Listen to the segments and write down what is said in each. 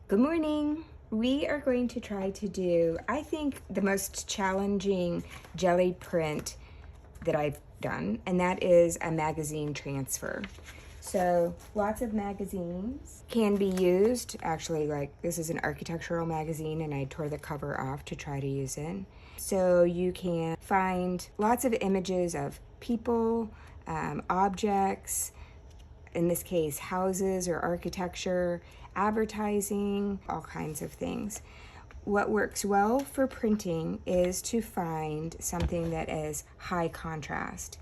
Good morning. We are going to try to do, I think, the most challenging jelly print that I've done, and that is a magazine transfer. So lots of magazines can be used. Actually, like this is an architectural magazine and I tore the cover off to try to use it. So you can find lots of images of people, objects, in this case, houses or architecture, advertising, all kinds of things. What works well for printing is to find something that is high contrast,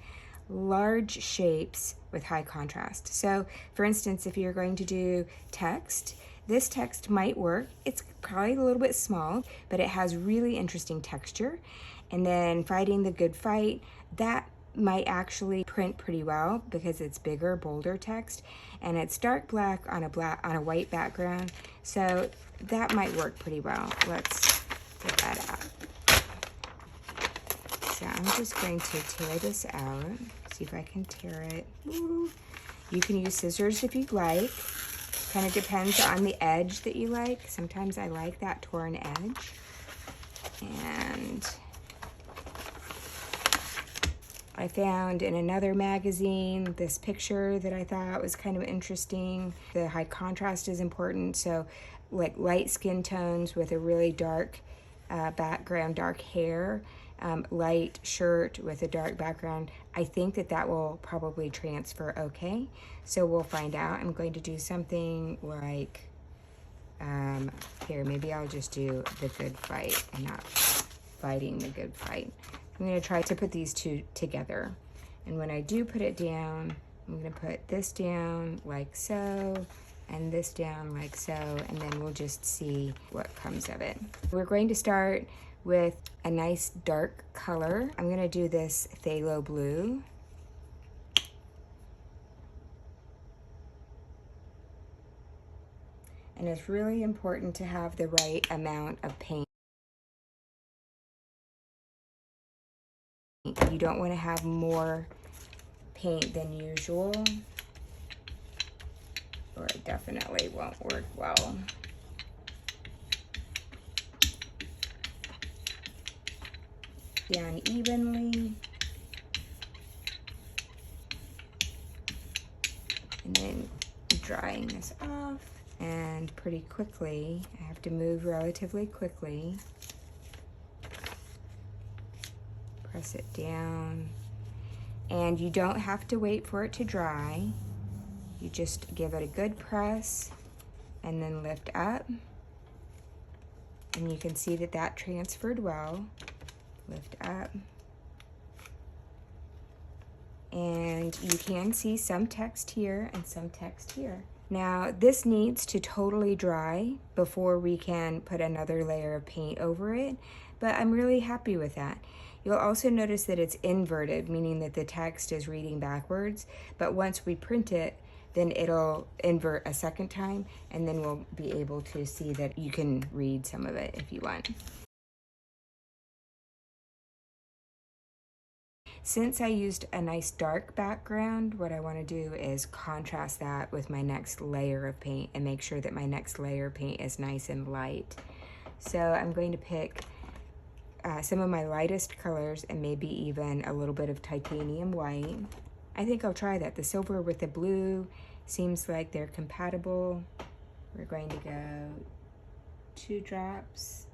large shapes with high contrast. So, for instance, if you're going to do text, this text might work. It's probably a little bit small, but it has really interesting texture. And then Fighting the Good Fight, that might actually print pretty well because it's bigger, bolder text, and it's dark black on a white background. So that might work pretty well. Let's get that out. So I'm just going to tear this out. See if I can tear it. Ooh. You can use scissors if you'd like. Kind of depends on the edge that you like. Sometimes I like that torn edge. And I found in another magazine this picture that I thought was kind of interesting. The high contrast is important, so like light skin tones with a really dark background, dark hair, light shirt with a dark background. I think that will probably transfer okay, so we'll find out. I'm going to do something like, here, maybe I'll just do The Good Fight and not Fighting the Good Fight. I'm going to try to put these two together. And when I do put it down, I'm going to put this down like so, and this down like so, and then we'll just see what comes of it. We're going to start with a nice dark color. I'm going to do this phthalo blue. And it's really important to have the right amount of paint. You don't want to have more paint than usual, or it definitely won't work well. Down evenly. And then drying this off, and pretty quickly, I have to move relatively quickly. Press it down, and you don't have to wait for it to dry. You just give it a good press and then lift up, and you can see that that transferred well. Lift up, and you can see some text here and some text here. Now this needs to totally dry before we can put another layer of paint over it, but I'm really happy with that. You'll also notice that it's inverted, meaning that the text is reading backwards, but once we print it, then it'll invert a second time, and then we'll be able to see that you can read some of it if you want. Since I used a nice dark background, what I want to do is contrast that with my next layer of paint and make sure that my next layer of paint is nice and light. So I'm going to pick some of my lightest colors and maybe even a little bit of titanium white. I think I'll try that. The silver with the blue seems like they're compatible. We're going to go 2 drops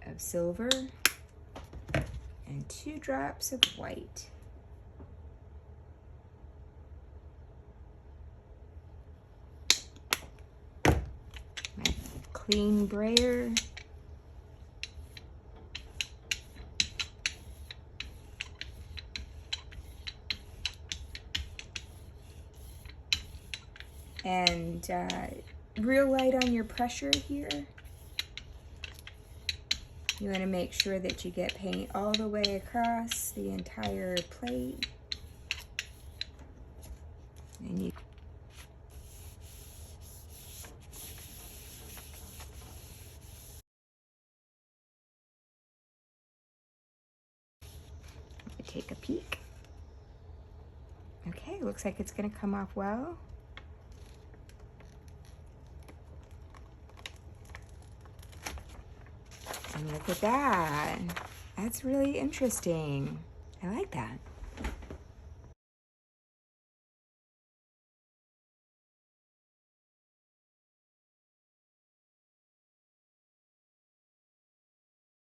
of silver and 2 drops of white. My clean brayer. And real light on your pressure here. You want to make sure that you get paint all the way across the entire plate. And you take a peek. Okay, looks like it's going to come off well. And look at that. That's really interesting. I like that.